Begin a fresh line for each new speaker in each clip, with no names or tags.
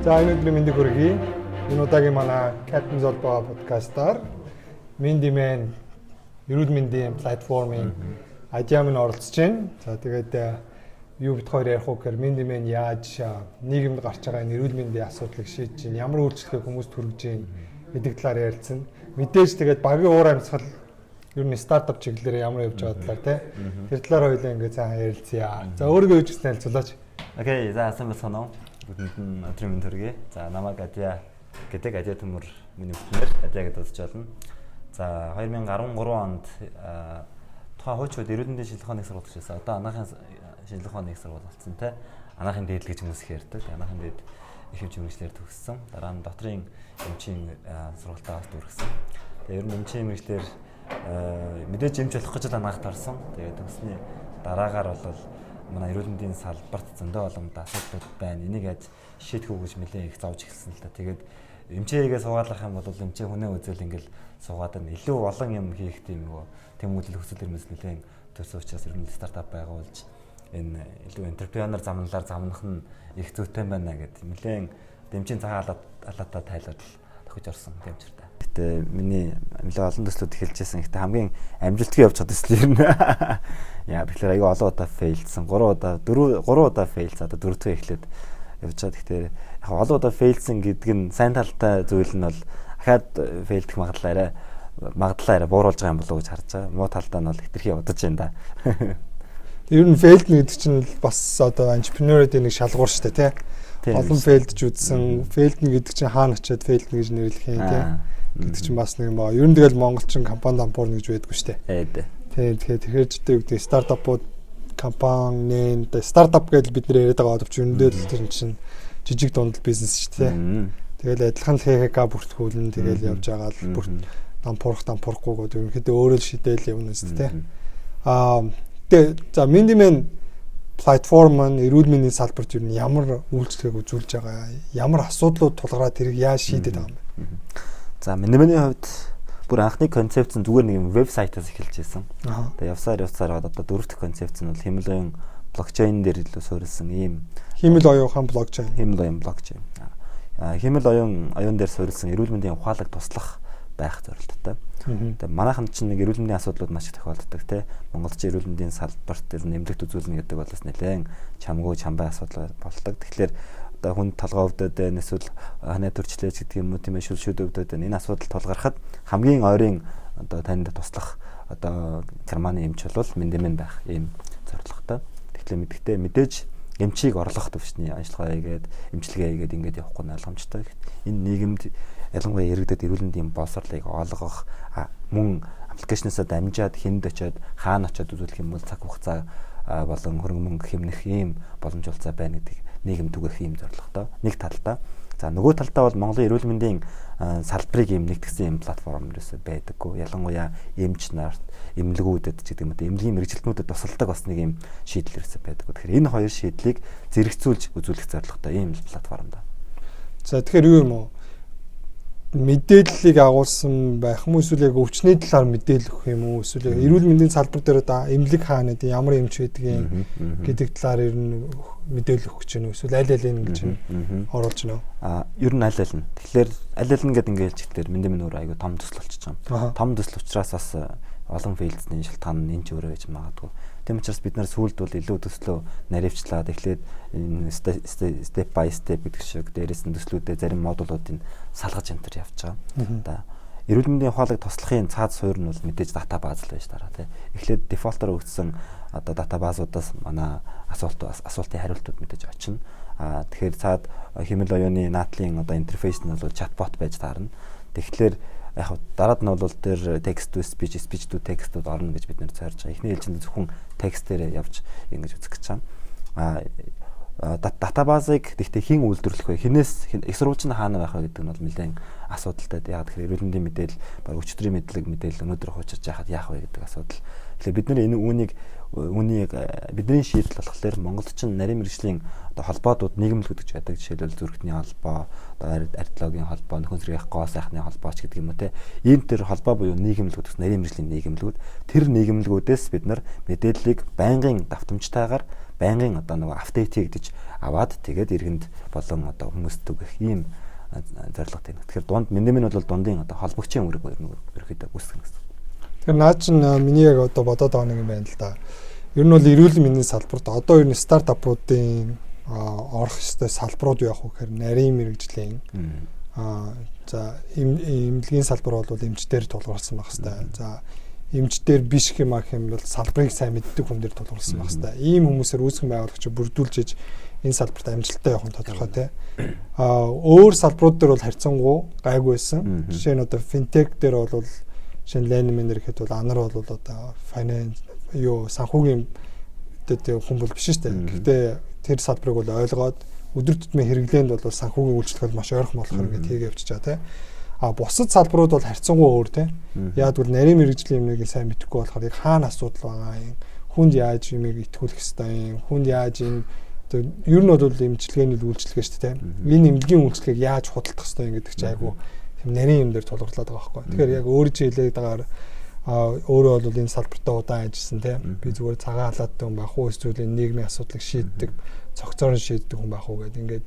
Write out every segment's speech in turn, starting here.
За өнөөдөр мэндийг хүргэе. Энэ удаагийн манай CapZolbooEP подкастаар Mend.mn эрүүл мэндийн платформын Адъяа-тай оролцож байна. За тэгээд юу бид хоёр ярих вэ гэхээр Mend.mn яаж нийгэмд гарч байгаа энэ эрүүл мэндийн асуудлыг шийдэж байна, ямар үйлчлэгийг хүмүүст хүргэж байна гэдэг талаар ярилцсан. Мэдээж тэгээд багийн уур амьсгал ер нь стартап чиглэлээр ямар явж байгаа талаар тэр талаар хоёулаа ингээд цаан ярилцъя. За өөрийгөө юу гэж танилцуулаач.
Окей, за сайн байна уу? Бүгдэнд өдрийн мэнд хүргэе. За намайг Адъя гэдэг Адъя төмөр миний бүхнээр Адъя гэдээ үзэж байна. За 2013 онд тухайн хуучууд эрүүл мэндийн шинжилгээ ухааны сургалт хийсэн. Одоо анаахын шинжилгээ ухааны сургалт болсон те. Анаахын дээд гэж хүмүүс их ярьдаг. Анаахын дээд их хэмжээ мэргэжлэр төгссөн. Дараа нь докторийн эмчийн сургалтаас дүрхсэн. Тэгээ ер нь эмчийн мэргэжлэр мэдээж эмч болох гэж анаахт орсон. Тэгээ төгссний дараагаар бол манай эрүүл мэндийн салбарт зөндөө боломжтой асуудлууд байна. Энийг яаж шийдэх үү гэж нэлээд их зовж эхэлсэн л да. Тэгээд эмчээгээ суугаалах юм бол эмчээ хүнээ үзэл ингээл суугаад нь илүү олон юм хийх тийм нөгөө тэмүүлэл хөсөл ирмэс нэлээд төсөө учраас ер нь стартап байгуулж энэ илүү энтерпренер замналаар замнах нь их зүйтэй байна гэдэг нэлээд дэмжийн цагаан алаатаа тайлбар тохиж орсон дэмжиртэй. Гэтэ миний нэлээд олон төслүүд эхэлжсэн. Гэтэ хамгийн амжилтгүй явж чадсан төсөл юм. Яа тэгэхээр аяга олон удаа фейлдсэн. 3 удаа фейлцээ. Одоо 4-р эхлээд явж чад. Тэгэхээр яг олон удаа фейлдсэн гэдэг нь сайн талтай зүйл нь бол ахаад фейлдэх магадлал арай бууруулж байгаа юм болов уу гэж харж байгаа. Муу талдаа нь бол хэтэрхий удаж байна да.
Ер нь фейлднэ гэдэг чинь бас одоо entrepreneur-ийн нэг шалгуур шүү дээ тий. Олон фейлдж үзсэн. Фейлднэ гэдэг чинь хаана очиод фейлднэ гэж нэрлэх юм тий. Гэдэг чинь бас нэг юм байна. Ер нь тэгэл монголчин компани дампуурна гэж байдгүй шүү дээ. Тэгэхээр тэгдэг стартапууд компани стартап гэж бид нэр яриад байгаа боловч ерөнхийдөө л тэр чинь жижиг дунд бизнес шүү дээ. Тэгэл адилхан ХХК бүртгүүлэн тэгэл явж байгаа л бүрт дампуурахгүйгээд ерөнхийдөө өөрөө л шийдээл явна шүү дээ. Тэгээд за Mend.mn платформ нь эрүүл мэндийн салбарт ер нь ямар үйлчлэгийг үзүүлж байгаа, ямар асуудлууд тулгараад тэрийг яаж шийдэж байгаа юм бэ?
За Mend.mn-ийн хувьд бүр анхны концепц нь зүгээр нэг юм вебсайтаас эхэлж байсан. Тэгээ явсаар одоо 4 дахь концепц нь бол хэмэл оюун блокчейн дээр илүү суурилсан ийм
хэмэл оюухан блокчейн.
Хэмэл оюун дээр суурилсан эрүүл мэндийн ухаалаг туслах байх зорилттой. Тэгээ манайхан чинь нэг эрүүл мэндийн асуудлууд маш их тохиолддог те. Монголчин эрүүл мэндийн салбарт тэр нэмлэгт үзүүлнэ гэдэг бол бас нэлээд чамбай асуудал болдог. Тэгэхээр хүн толгой өвдөд байна, эсвэл ханаа төрчлөөч гэдэг юм уу тийм ээ шүлшүүд өвдөд байна. Энэ асуудал тулгархад хамгийн ойрын одоо танд туслах одоо германы эмч бол Mend.mn байх ийм зорилготой. Тэгэхээр мэдээж эмчийг орлох төвчний ажиллагаа хийгээд эмчилгээ хийгээд ингэж явахгүй нь ойлгомжтой. Энэ нийгэмд ялангуяа иргэдэд эрүүл мэндийн боловсролыг олгох мөн аппликейшнасаа дамжаад хүнд очиод хаана очиод үзүүлэх юм бол цаг хугацаа болон хөрөнгө мөнгө хэмнэх ийм боломж олцоо байна гэдэг нийгэм түгэх ийм зорилготой. Нэг талдаа. За нөгөө талдаа бол Монголын эрүүл мэндийн салбарыг ийм нэгтгэсэн ийм платформ ерөөсөй байдаггүй. Ялангуяа эмч нарт, эмнэлгүүдэд ч гэдэг юм уу эмнэлгийн мэргэжилтнүүдэд тусалдаг бас нэг ийм шийдэл ерөөсөй байдаггүй. Тэгэхээр энэ хоёр шийдлийг зэрэгцүүлж үзүүлэх зорилготой ийм платформ да.
За тэгэхээр юу юм уу? Мэдээллийг агуулсан байх юм уу эсвэл яг өвчний талаар мэдээлэл өгөх юм уу эсвэл эрүүл мэндийн салбар дээр одоо эмнэлэг хаана гэдэг ямар эмч байдгийг гэдэг талаар ер нь мэдээлэл өгөх гэж байна уу эсвэл аль аль гэж оруулж байна уу?
Ер нь аль аль нь. Тэгэхээр аль аль нь гэдэг ингээд хэлчихлээр Mend.mn өөр айгүй том төсөл болчихж байгаа. Том төсөл учраас бас олон фейлдсний шалтгаан нь энэ ч өөрөө гэж магадгүй. Тийм учраас бид нар сүүлд бол илүү төслөө наривчлаад эхлээд step by step гэдэг шиг дээрээс нь төслүүдээ зарим модулуудыг салгаж энэ явж байгаа. Эрүүл мэндийн ухаалаг туслахын цаад суурь нь бол мэдээж дата бааз л байж дараа тий. Эхлээд дефолтоор өгсөн одоо дата баазуудаас манай асуултын хариултууд мэдээж очино. Тэгэхээр цаад хэмэл оюуны наадлын одоо интерфейс нь бол чатбот байж таарна. Тэгэхээр яг дараад нь бол тэр text to speech to text-ууд орно гэж бид нэр цаарж байгаа. Эхний ээлжинд зөвхөн текстээр явж ингэж үзэх гэж байна. Датабазыг гэхдээ хэн үйлдвэрлэх вэ? Хинээс их сурвалж нь хаана байх вэ гэдэг нь бол нэлээд асуудалтай. Яг тэгэхээр эрүүл мэндийн мэдээлэл, баг өчтөрийн мэдээлэл өнөөдөр хуучирч яхад яах вэ гэдэг асуудал. Тэгэхээр бид нар энэ үүнийг бидний шийдэл болохоор монголчин нарийн мэргэжлийн одоо холбоодууд нийгэмлэг гэж байдаг. Жишээлбэл зүрхтний холбоо, одоо ардиологийн холбоо, нөхөн зэргийн гоо сайхны холбооч гэдэг юм уу те. Ийм тэр холбоо буюу нийгэмлэгүүд гэсэн нарийн мэргэжлийн нийгэмлэгүүд тэр нийгэмлэгүүдээс бид нар мэдээллийг байнгын давтамжтайгаар байнгын одоо нөгөө апдейт хийгдэж аваад тэгээд иргэнд болон одоо хүмүүст түгэх ийм зорилготой. Тэгэхээр дунд Mend.mn бол дундын одоо холбогчийн үүрэг ерөөхдөө үүсгэн гэсэн.
Тэгэхээр наа чин миний яг одоо бодоод байгаа нэг юм байна л да. Ер нь бол эрүүл мэндийн салбарт одоо ер нь стартапуудын орох ёстой салбарууд юу явах вэ гэхээр нарийн мэрэгжлийн за эмнэлгийн салбар бол эмчдээр тулгуурласан байх хэвээр. За эмчдээр биш юм ах юм бол салбарыг сайн мэддэг хүн дээр тулгуурласан байх хэвээр. Ийм хүмүүсээр үүсгэн байгуулагч бүрдүүлж иж энэ салбарт амжилттай явах нь тодорхой тий. Өөр салбарууд дээр бол харьцангуй гайгүй байсан. Жишээ нь одоо финтек дээр бол шинэ лайнмэнэр гэхэд бол анар бол одоо финанс санхүүгийн хүн бол биш шүү дээ. Гэхдээ тэр салбарыг бол ойлгоод өдөр тутмын хэрэглээнд бол санхүүгийн үйлчлэл маш ойрхон болохоор ингээд тийг явчихж байгаа тий. Бусад салбарууд бол харьцангуй өөр тий. Яг бол нарийн мэрэгжлийн юмныг сайн мэдэхгүй болохоор яг хаана асуудал байгаа юм. Хүнд яаж юмыг итгүүлэх ёстой юм. Хүнд яаж энэ ер нь бол эмчилгээний үйлчлэгээ шүү дээ. Энэ эмнэлгийн үйлчлэгийг яаж худалдах ёстой юм гэдэг чинь айгу тийм нарийн юм дээр тулгуурлаад байгаа байхгүй. Тэгэхээр яг өөр жилээд байгаа өөрөө бол энэ салбартаа удаан ажилласан тийм. Би зүгээр цагаан халааттай хүн байх уу эсвэл нийгмийн асуудлыг шийддэг, цогцоор шийддэг хүн байх уу гэдэг ингээд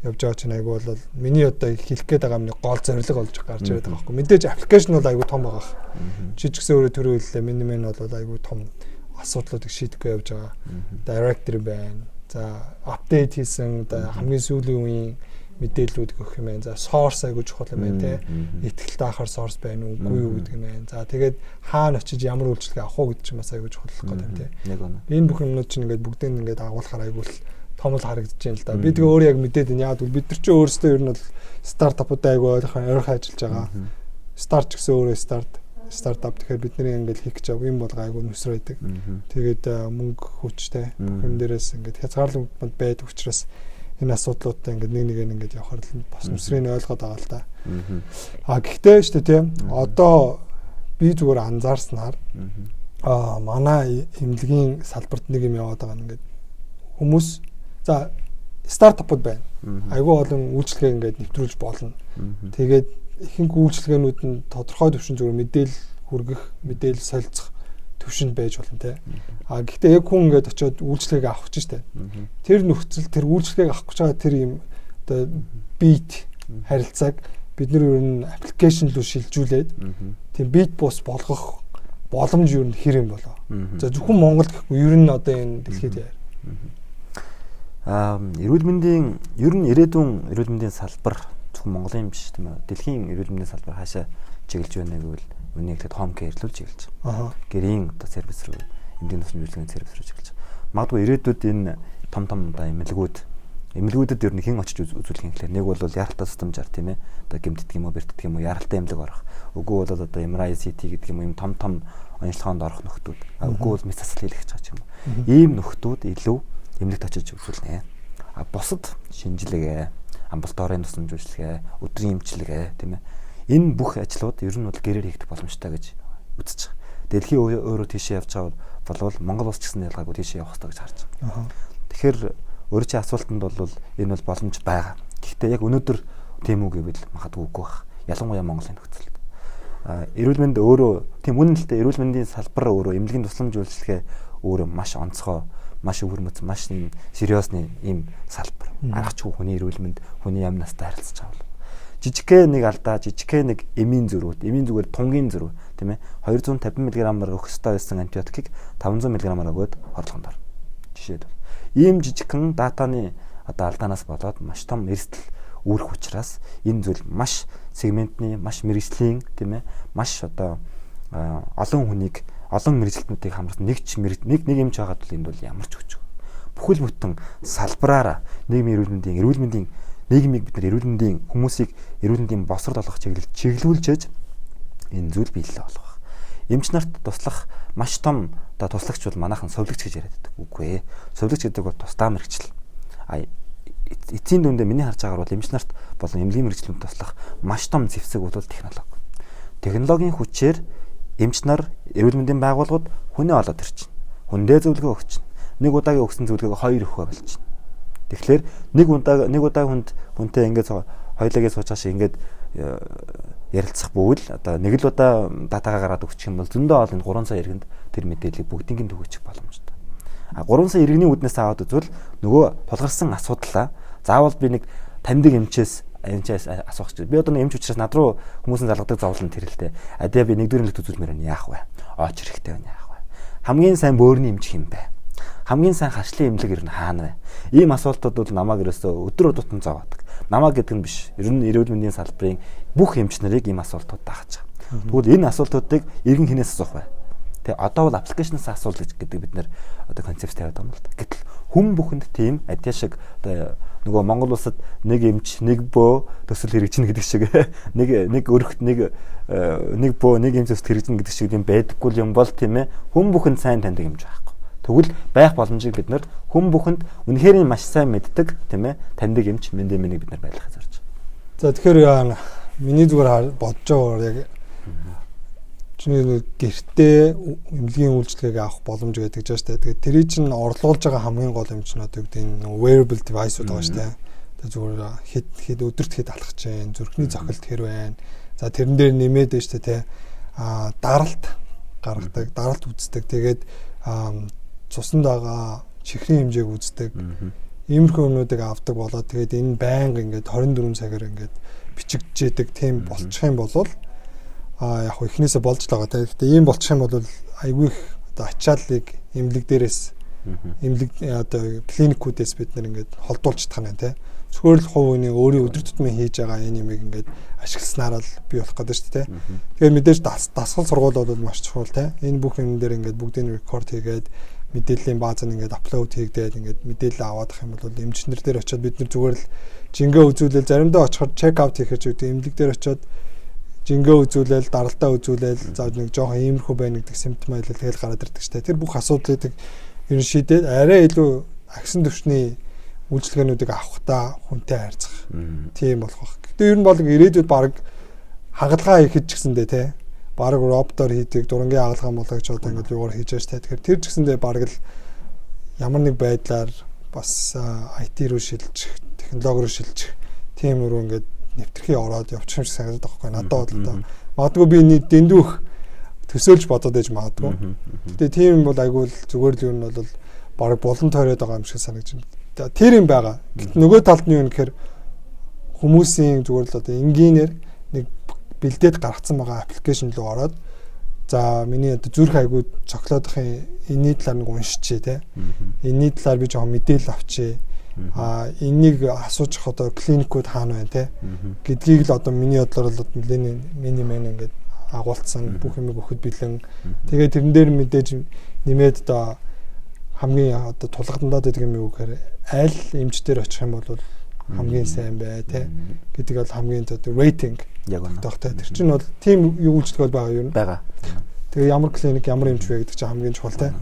явж байгаа чинь айгу бол миний одоо хэлэх гээд байгаа миний гол зорилго болж гарч ирээд байгаа байхгүй. Мэдээж аппликейшн бол айгу том байгаа. Жижигсэн өөрөө төрөөллөө Mend.mn бол айгу том асуудлуудыг шийдэхгүй явж байгаа. Директор байна. За апдейт хийсэн хамгийн сүүлийн үеийн мэдээллүүд өгөх юм байна. За source айгуу чухал юм байна те. Итгэлтэй ахаар source байна уу, үгүй юу гэдэг юм байна. За тэгээд хаана очиж ямар үйлчлэгээ авах уу гэдэг чинь бас айгуу чухал гэх юм те. Энэ бүх юмнууд чинь ингээд бүгдийг ингээд агуулхаар айгуу том л харагдаж байна л да. Би тэгээ өөрөө яг мэдээд байна. Яг бол бид нар чинь өөрсдөө ер нь бол стартапуудаа айгуу ойрхон ажиллаж байгаа. Старт ч гэсэн өөрөө стартап тэгэхээр бидний ингээд хийх гэж байгаа юм бол гайгүй нүсрэ байдаг. Тэгээд мөнгө хүчтэй юм дээрээс ингээд хязгаарлалт байдаг учраас энэ асуудлуудтай ингээд нэг ингээд явахаар бас нүсрийг ойлгоод байгаа л да. Гэхдээ шүү дээ тийм. Одоо би зүгээр анзаарснаар манай эмнэлгийн салбарт нэг юм яваад байгаа ингээд хүмүүс за стартапууд байна. Айгүй олон үйлчлэгээ ингээд нэвтрүүлж болно. Тэгээд ихэнх үйлчлэгээнүүд нь тодорхой төвшин зүгээр мэдээлэл хүргэх, мэдээлэл солилцох төвшөнд байж болно те. Гэхдээ яг хүн ингээд очиод үйлчлэгийг авах гэж штэ. Тэр нөхцөл тэр үйлчлэгийг авах гэж байгаа тэр юм оо бит харилцааг бид нар ер нь аппликейшн руу шилжүүлээд тийм бит бус болгох боломж ер нь хэр юм болоо. За зөвхөн Монгол гэхгүй ер нь одоо энэ дэлхийд яар.
Эрүүл мэндийн ер нь ирээдүйн эрүүл мэндийн салбар зөвхөн Монголын биш тийм ээ. Дэлхийн эрүүл мэндийн салбар хаашаа чиглэж байна гэвэл үнийг тэгэд home care руу чиглэж байгаа. Гэрийн одоо сервис рүү, эмнэлгийн тусламж үйлчилгээний сервис рүү чиглэж байгаа. Магадгүй ирээдүйд энэ том одоо эмнэлгүүдэд ер нь хэн очиж үзүүлэх юм гэхээр нэг бол яралтай тусламжаар тийм ээ. Одоо гэмтдэг юм уу, бэртдэг юм уу, яралтай эмнэлэг орох. Үгүй бол одоо MRI CT гэдэг юм ийм том онцлогоонд орох нөхдүүд. Үгүй бол мэс засал хийх гэж байгаа юм. Ийм нөхдүүд илүү эмнэлэгт очиж үзүүлнэ. Бусад шинжилгээ, амбулаторийн тусламж үйлчилгээ, өдрийн эмчилгээ тийм ээ. Энэ бүх ажлууд ер нь бол гэрээр хийгдэх боломжтой гэж үзэж байгаа. Дэлхий өөрөө тийшээ явж байгаа бол Монгол улс ч гэсэн ялгаагүй тийшээ явах хэрэгтэй гэж харж байгаа. Тэгэхээр өөрөө чи асуултанд бол энэ бол боломж байгаа. Гэхдээ яг өнөөдөр тийм үү гэвэл магадгүй үгүй байх. Ялангуяа Монголын нөхцөлд. Эрүүл мэнд өөрөө тийм үнэнтэй эрүүл мэндийн салбар өөрөө эмнэлгийн тусламж үйлчилгээ өөрөө маш онцгой, маш өвөрмөц, маш сериосны ийм салбар. Аргач хүний эрүүл мэнд, хүний амь настай харилцаж байгаа. Жижигхэн нэг алдаа, жижигхэн нэг эмийн зүгээр тунгийн зөрүү, тийм ээ. 250 мг-аар өгөх ёстой байсан антибиотикийг 500 мг-аар өгөөд хорлоход орно. Жишээд бол ийм жижигхэн датаны одоо алдаанаас болоод маш том эрсдэл үүрэх учраас энэ зүйл маш сегментны, маш мэргэжлийн, тийм ээ, маш одоо олон хүнийг, олон мэргэжилтнүүдийг хамруулсан нэг юмч байгаад бол энэ бол ямар ч хүч. Бүхэл бүтэн салбараараа нийгмийн эрүүл мэндийн нийгмийг бид нар эрүүл мэндийн хүмүүсийг эрүүл мэндийн босрол олох чиглүүлж энэ зүйл биелэлээ болгох. Эмч нарт туслах маш том одоо туслагч бол манайхан совлогч гэж яриад байдаг. Үгүй ээ. Совлогч гэдэг бол тусдаа мэргэжил. Эцсийн дүндээ миний харж байгаагаар бол эмч нарт болон эмнэлгийн мэргэжлүүнд туслах маш том зэвсэг бол технологи. Технологийн хүчээр эмч нар эрүүл мэндийн байгууллагууд хүнээ олоод ирчин. Хүндээ зөвлөгөө өгч чинь. Нэг удаагийн өгсөн зөвлөгөөг 2 өгөхөө болж чинь. Тэгэхээр нэг удаа хүнтэй ингээд хоёулагаа суучааш ингээд ярилцах бөгөөд одоо нэг л удаа датагаа гаргаад өгчих юм бол зөндөө олон 3 сая иргэнд тэр мэдээллийг бүгднийг төгөөчих боломжтой. 3 сая иргэний үүднээс аваад үзвэл нөгөө тулгарсан асуудлаа заавал би нэг таньдаг эмчээс асуух гэж. Би одоо нэг эмч учраас над руу хүмүүсийн залгадаг зовлон тэрэлтэй. Адъя би нэгдүгээр нэлт үзүүлмээр байна яах вэ? Ооч хэрэгтэй байна яах вэ? Хамгийн сайн бөөрийн эмч хэм бэ? Хамгийн сайн хашлын эмнэлэг ер нь хаана вэ? Ийм асуултууд бол намайг ерөөсөө өдөр тутам зовоодаг. Намайг гэдэг нь биш. Ер нь эрүүл мэндийн салбарын бүх эмч нарыг ийм асуултууд дааж байгаа. Тэгвэл энэ асуултуудыг иргэн хинээс асуух вэ? Тэгээ одоо бол аппликейшнээс асуул гэдэг бид нэр одоо концепт тавиад байгаа юм л да. Гэтэл хүн бүхэнд тийм адьяа шиг одоо нөгөө Монгол улсад нэг эмч, нэг бөө төсөл хэрэгжинэ гэдэг шиг нэг өрхт нэг бөө нэг эмч төсөл хэрэгжинэ гэдэг шиг юм байдаггүй юм бол тийм ээ хүн бүхэнд сайн таньдаг эмч байхгүй. Тэгвэл байх боломжийг бид нар хүн бүхэнд үнэхээр маш сайн мэддэг тийм ээ таньдаг эмч Mend.mn-ийг бид нар байлгахыг зорж байгаа.
За тэгэхээр миний зүгээр бодож байгаа яг чиний гэртээ эмнэлгийн үйлчилгээг авах боломж гэдэг жааш та. Тэгээд тэрий чинь орлуулж байгаа хамгийн гол юм чинь одоо гэдэг нь wearable device-ууд байгаа шүү дээ. Тэгээд зүгээр хэд өдөрт хэд алхаж чинь, зүрхний цохилт хэр байна. За тэрэн дээр нэмээд нь шүү дээ те. Даралт гаргадаг, даралт үздэг. Тэгээд цуснд байгаа чихрийн хэмжээг үздэг. Иймэрхүү юмнуудыг авдаг болоод тэгээд энэ байнга ингээд 24 цагаар ингээд бичигдээд тийм болчих юм бол яг ихнээсээ болж л байгаа. Тэгэхдээ ийм болчих юм бол айгүй их одоо ачааллыг эмнэлэг дээрээс эмнэлэг одоо клиникүүдээс бид нэр ингээд холдуулж чадах юм тий. Зөвхөн л хувь хүний өөрийн өдөр тутмын хийж байгаа энэ юмыг ингээд ашигласнаар л бий болох гэдэг шүү дээ. Тэгэхээр мэдээж дасгал сургууль бол маш чухал тий. Энэ бүх юм дээр ингээд бүгдийг рекорд хийгээд мэдээллийн бааз нь ингээд апплод хийгдээд ингээд мэдээлэл аваад ах юм бол эмчнэр дээр очиод бид нар зүгээр л жингээ үзүүлэл заримдаа очиход чек аут хийх гэж үүдээ эмнэлэг дээр очиод жингээ үзүүлэл, даралтаа үзүүлэл, за нэг жоохон иймэрхүү байна гэдэг симптом байлал тэгэл гараад ирдэг ч тэр бүх асуудлыг ер нь шийдээд арай илүү агсан төвчний үйлчилгээнүүдийг авахтаа хүнтэй харьцах. Тийм болох байх. Гэтэ ер нь бол ирээдүйд баг хагалгаа хийхэд ч гэсэндээ те баг роботоор хийдэг дурангийн хагалгаа болгож одоо ингээд юугаар хийж байгаа ч те. Тэгэхээр тэр ч гэсэндээ баг л ямар нэг байдлаар бас IT руу шилжих, технологи руу шилжих тийм рүү ингээд нэвтрхий ороод явчих юм шиг санагдаад байгаа байхгүй надад бодлоо. Магадгүй би энэ дэндүүх төсөөлж бодоод ээж магадгүй. Гэтэ тийм бол айгүй л зүгээр л юм бол баг болон тойроод байгаа юм шиг санагдаж байна. Тэр юм байгаа. Гэтэл нөгөө талд нь юу гэхээр хүмүүсийн зүгээр л одоо энгийнээр нэг бэлдээд гаргацсан байгаа аппликейшн руу ороод за миний одоо зүрх айгүй цоглоодохын энэний талаар нэг уншчихъя те. Энэний талаар би жоохон мэдээлэл авчия. Энийг асууж одоо клиникүүд хаана байна те гэдгийг л одоо миний бодлоор л Mend.mn ингээд агуулсан бүх юмыг өгөхөд бэлэн тэгээд тэрэн дээр мэдээж нэмээд одоо хамгийн одоо тулгадандаад байдаг юм юу гэхээр аль эмч дээр очих юм бол хамгийн сайн бай те гэдэг бол хамгийн одоо рейтинг яг үнэтэй тэр чинь бол тийм юу үйлчлэг бол байгаа юм байгаа. Тэгээ ямар клиник ямар эмч вэ гэдэг чинь хамгийн чухал те.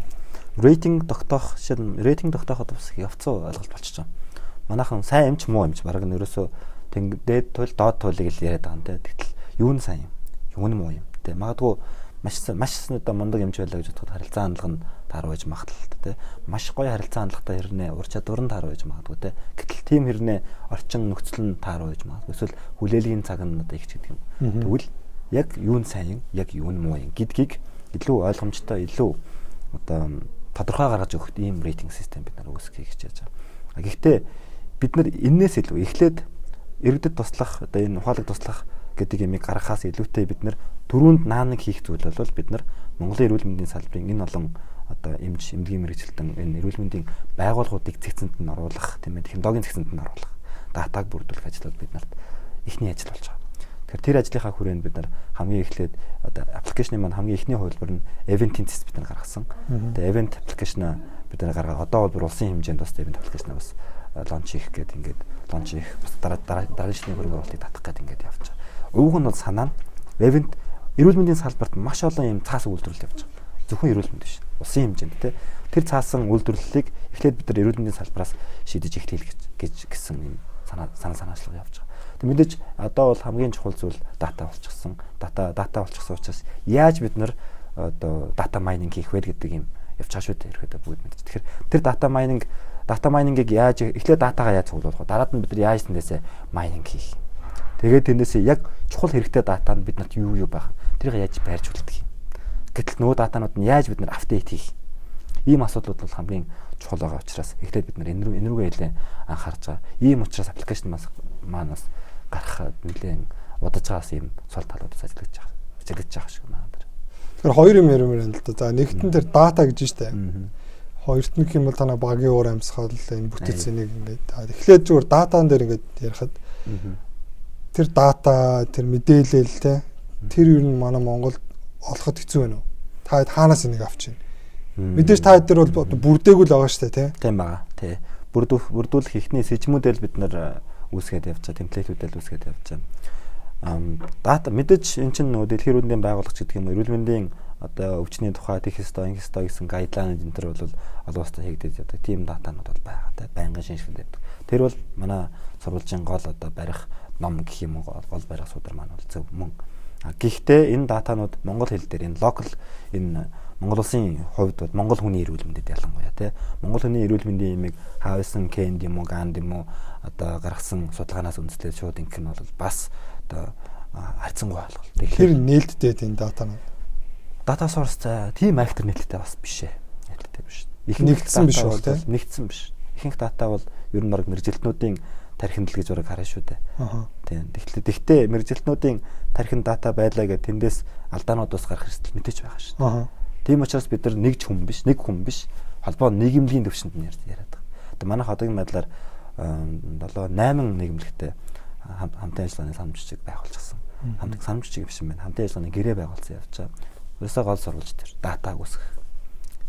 Рейтинг тогтоох рейтинг тогтооход бас явцсан ойлголт болчихсон. Манайхан сайн эмч муу эмч бараг нь ерөөсөө дээд туйл доод туйлыг л яриад байгаа юм те. Тэгтэл юу нь сайн юм, юу нь муу юм те. Магадгүй маш одоо мундаг эмч байлаа гэж бодоход харилцаа хандлага нь тааруу байж магадaltaй те. Маш гоё харилцаа хандлагатай хэрнээ ур чадвар нь тааруу байж магадгүй те. Гэтэл тийм хэрнээ орчин нөхцөл нь тааруу байж магадгүй. Эсвэл хүлээлгийн цаг нь одоо ихч гэдэг юм. Тэгвэл яг юу нь сайн юм, яг юу нь муу юм гэдгийг илүү ойлгомжтой, илүү одоо тодорхой гаргаж өгөх ийм рейтинг систем бид нар үүсгэхийг хичээж байгаа. Гэхдээ бид нар энээс илүү эхлээд иргэдэд туслах одоо энэ ухаалаг туслах гэдэг ямиг гаргахаас илүүтэй бид нар дөрүүнд нааныг хийх зүйл бол бид нар Монголын эрүүл мэндийн салбарын энэ олон одоо эмч, эмнэлгийн мэргэжилтэн энэ эрүүл мэндийн байгууллагуудыг цэгцэнд нь оруулах, тийм ээ, технологийн цэгцэнд нь оруулах, датаг бүрдүүлэх ажлууд бид нарт ихний ажил болж байгаа. Тэгэхээр тэр ажлынхаа хүрээнд бид нар хамгийн эхлээд одоо аппликейшны маань хамгийн ихний хувилбар нь event-ийн тест бид нар гаргасан. Тэгээ event аппликейшнаа бид нар гаргаад одоо бол улсын хэмжээнд бас event аппликейшнаа бас лонч хийх гээд ингээд лонч хийх бас дараагийн шний хөрөнгө оруулалтыг татах гээд ингээд явж байгаа. Өвөг нь бол санаа нь event эрүүл мэндийн салбарт маш олон юм цаас үйлдвэрлэл явж байгаа. Зөвхөн эрүүл мэнд биш. Улсын хэмжээнд те тэр цаасан үйлдвэрлэлийг эхлээд бид нар эрүүл мэндийн салбараас шийдэж эхлэе гэсэн юм санаачлага явж байгаа. Тэг мэдээж одоо бол хамгийн чухал зүйл дата болчихсон. Дата болчихсон учраас яаж бид нар одоо дата майнинг хийх вэ гэдэг юм явж байгаа шүү дээ ирэхэд бүгд мэдээж. Тэгэхээр тэр дата майнингийг яаж эхлээд датагаа яаж цуглуулах вэ? Дараад нь бид нар яаж тэндээсээ майнинг хийх. Тэгээд тэндээсээ яг чухал хэрэгтэй дата нь бид нарт юу байх вэ? Тэрийг яаж байрч үлдэх юм. Гэтэл нөгөө датанууд нь яаж бид нар апдейт хийх.
Ийм асуудлууд бол хамгийн чухал байгаа учраас эхлээд бид нар энэ рүүгээ нэлээд анхаарч байгаа. Ийм учраас аппликейшн маань бас гарах нэлээд удаж байгаас ийм сул талуудаас ажиллаж байгаа шиг байна.
Тэгэхээр хоёр юм ярмаар байна л да. За нэгтэн дээр дата гэж штэ. Хоёрт нь юм бол танаа багийн уур амьсгал энэ бүтээцнийг ингээд эхлээд зүгээр датан дээр ингээд ярихад тэр дата тэр мэдээлэл те тэр юу нь манай Монголд олоход хэцүү байна уу? Та хаанаас энийг авч чинь? Мэдээж та дээр бол бүрдээгүй л байгаа шүү дээ,
тийм байгаа. Тий. Бүрдүүлэх ихний сэжмүүдэл бид нар үүсгээд явж байгаа, темплейтүүдэл үүсгээд явж байгаа. Дата мэдээж эн чинь нөгөө дэлхийн эрүүл мэндийн байгуулагч гэдэг юм эрүүл мэндийн одоо өвчний тухай тех ёстой, инх ёстой гэсэн гайдлайн энэ төр бол олон улсад хийгдэж явдаг. Тим датанууд бол байгаа те. Байнгын шинжилгээ байдаг. Тэр бол манай сурвалжийн гол одоо барих ном гэх юм уу гол барих судар маань бол зөв мөн. Гэхдээ энэ датанууд монгол хэл дээр энэ локал энэ Монгол улсын хувьд бол монгол хүний эрүүл мэндэд ялангуяа тий. Монгол хүний эрүүл мэндийн имийг хаавсан кэнд юм уу ганд юм уу одоо гаргасан судалгаанаас үндэслээд шууд ингэх нь бол бас одоо харьцангуй алгал.
Тэгэхээр нээлттэй энэ датанууд.
Data source тийм актер нээлттэй бас биш ээ. Нээлттэй биш.
Их нэгдсэн биш бол тий.
Нэгдсэн биш. Ихэнх дата бол ер нь баг мэрэгжилтнүүдийн тархинд л гэж ураг харна шүү дээ. Тийм. Тэгтээ мэрэгжилтнүүдийн тархинд дата байлаа гэдэг тэндээс алдаануудаас гарах хэрэгсэл мэдээж байгаа шүү дээ. Тийм учраас бид нар нэг хүн биш холбоо нийгэмлэгийн төвшөнд нь яриад байгаа. Тэгээ манайх одоогийн байдлаар 7-8 нийгэмлэгтэй хамтын ажиллагааны санамжчиг байгуулчихсан. Хамтын санамжчиг биш юм байна. Хамтын ажиллагааны гэрээ байгуулсан явж байгаа. Ерөөсөө гол сурвалж тэр датаг үүсгэх.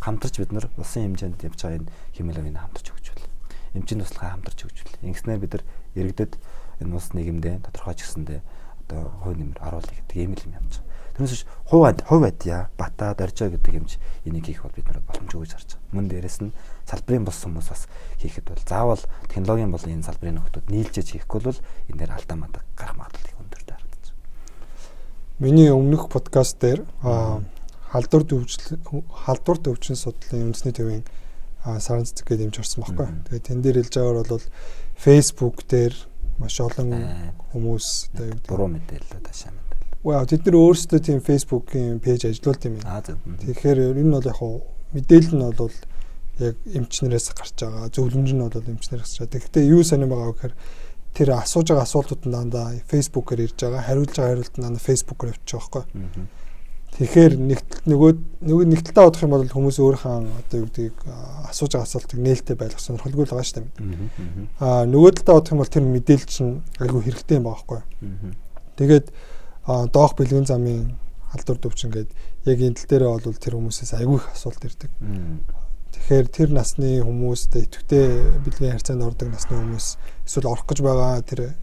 Хамтарч бид нар улсын хэмжээнд явж байгаа энэ хэмжээнийг хамтарч хөгжүүл. Эмчийн туслахаа хамтарч хөгжүүл. Ингэснээр бид нар иргэдэд энэ улс нийгэмдээ тодорхой ч гэсэндээ одоо хувь нэмэр оруулах гэдэг ийм л юм явж байгаа. Тэрнээс хувь адьяа, бата, доржоо гэдэг юмч энийг хийх бол бид нар боломжгүй гэж харж байгаа. Мөн дээрэс нь салбарын бос хүмүүс бас хийхэд бол заавал технологийн болон энэ салбарын нөхдөд нийлжээж хийхгүй бол энэ дээр алдаа мадаг гарах магадлал их өндөртэй харагдаж байна.
Миний өмнөх подкаст дээр халдвар төвчин судлалын үндэсний төвийн саран цэцэг гэдэг юмч орсон байхгүй. Тэгээд тэн дээр хэлж байгаагаар бол Facebook дээр маш олон хүмүүс одоо юу гэдэг
буруу мэдээлэл таашаа.
Wow, тэд нар өөрсдөө тийм Facebook-ийн пэйж ажиллуулдаг юм. Тэгэхээр энэ нь бол яг хуу мэдээлэл нь бол яг эмчнэрээс гарч байгаа. Зөвлөмж нь бол эмчнэрээс гарч байгаа. Тэгэхдээ юу сонирм байгаа вэ гэхээр тэр асууж байгаа асуултууд нь дандаа Facebook-ээр ирж байгаа. Хариулж байгаа хариулт нь дандаа Facebook-оор явчих байгаа байхгүй. Тэгэхээр нэгдэлтэй бодох юм бол хүмүүс өөрийнхөө одоо юу гэдгийг асууж байгаа асуултыг нээлттэй байлгах сонирхолгүй л байгаа шүү дээ. Нөгөө талдаа бодох юм бол тэр мэдээлэл чинь айгүй хэрэгтэй юм байгаа байхгүй. Тэгээд доох бэлгийн замын халдвар төвчин гэдэг яг энэ тал дээрээ бол тэр хүмүүсээс айгүй их асуулт ирдэг. Тэгэхээр тэр насны хүмүүстэй идэвхтэй бэлгийн харьцаанд ордог насны хүмүүс эсвэл орох гэж байгаа тэр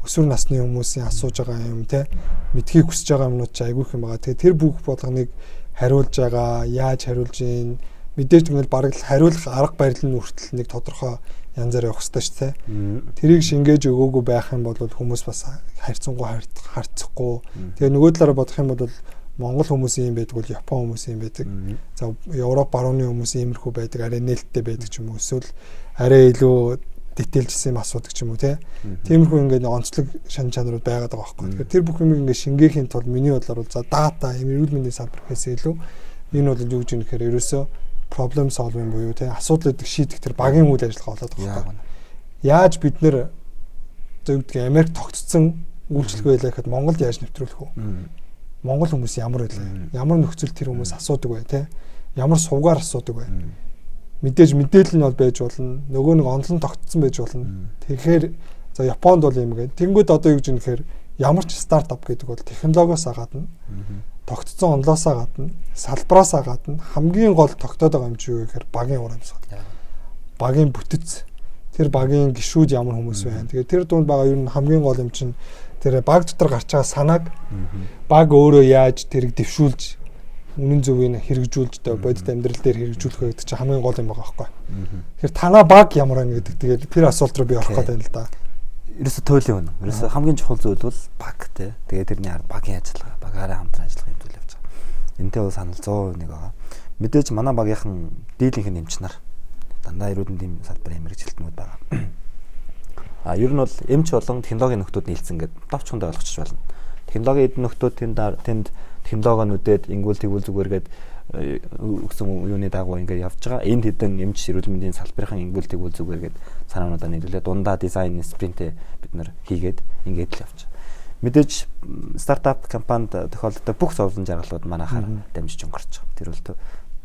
өсвөр насны хүмүүсийн асууж байгаа юм те мэдхийг хүсэж байгаа юмнууд ч айгүй их юм байгаа. Тэгээ тэр бүх болгоныг хариулж байгаа, яаж хариулж ийн мэдээж тэгвэл бараг л хариулах арга барил нь хүртэл нэг тодорхой янзаар явах хэрэгтэй шүү дээ. Тэрийг шингээж өгөөгүй байх юм бол хүмүүс бас харьцангуй харцахгүй. Тэгээ нөгөө талаараа бодох юм бол Монгол хүмүүсийн юм байдаг бол Япон хүмүүсийн юм байдаг. За Европ барууны хүмүүсийн иймэрхүү байдаг, арай нээлттэй байдаг ч юм уу. Эсвэл арай илүү дэтэлжсэн юм асуудаг ч юм уу те. Тиймэрхүү ингээд онцлог шан чанарууд байгаад байгаа байхгүй. Тэгэхээр тэр бүх юм ингээд шингээхийн тулд миний бодлоор за дата, эрүүл мэндийн салбар гэхээс илүү энэ бол юу гэж юм гэхээр ерөөсөө problem solving буюу те асуудлуудыг шийдэх тэр багийн үйл ажиллагаа болоод байгаа байхгүй. Яаж бид нэр зөв гэдэг Америк тогтцсон үйлчилгээ байлаа гэхэд Монголд яаж нэвтрүүлэх вэ? Монгол хүмүүс ямар байлаа? Ямар нөхцөл тэр хүмүүс асуудаг бай те? Ямар сувгаар асуудаг бай? Мэдээж мэдээлэл нь бол байж болно. Нөгөө нэг онлон тогтцсон байж болно. Тэгэхээр за Японд бол юм гээд тэнгууд одоо юу гэж юм гэхээр ямар ч стартап гэдэг бол технологиос гадна тогтцсон онлоосоо гадна салбараасаа гадна хамгийн гол тогтоод байгаа юм чи юу гэхээр багийн ур амьсгал. Багийн бүтэц. Тэр багийн гишүүд ямар хүмүүс байна. Тэгээд тэр дунд байгаа ер нь хамгийн гол юм чинь тэр баг дотор гарч байгаа санааг баг өөрөө яаж тэрийг дэвшүүлж үнэн зөвийг хэрэгжүүлж бодит амьдрал дээр хэрэгжүүлэх гэдэг чинь хамгийн гол юм байгаа байхгүй. Тэгэхээр танаа баг ямар байна гэдэг тэгээд тэр асуулт руу би орох гэдэг юм л да.
Ерөөсө туйлын үнэ. Ерөөсө хамгийн чухал зүйл бол баг тий. Тэгээд тэрний ард багийн ажиллагаа, багаараа хамтран ажиллах юм зүйл явж байгаа. Энтэй бол санал 101 байгаа. Мэдээж манай багийнхан дийлийнх нь эмч нар дандаа эрүүл мэндийн салбарын мэрэгчлэлтнүүд байгаа. Ер нь бол эмч болон технологийн нөхдүүд нийлсэн гэдэг давч хундаа ойлгочих болно. Технологийн эдэн нөхдүүд тэнд технологионуудад ингүүл тэгвэл зүгээргээд өгсөн юуны дагуу ингээд явж байгаа. Энд хэдэн эмч эрүүл мэндийн салбарын ангиултыг үл зүгээргээд санаануудаа нийлүүлээд дундаа дизайн спринтээ бид нар хийгээд ингээд л явж байгаа. Мэдээж стартап компанид тохиолддог бүх зовлон жаргалууд манайхаар дамжиж өнгөрч байгаа. Тэр бол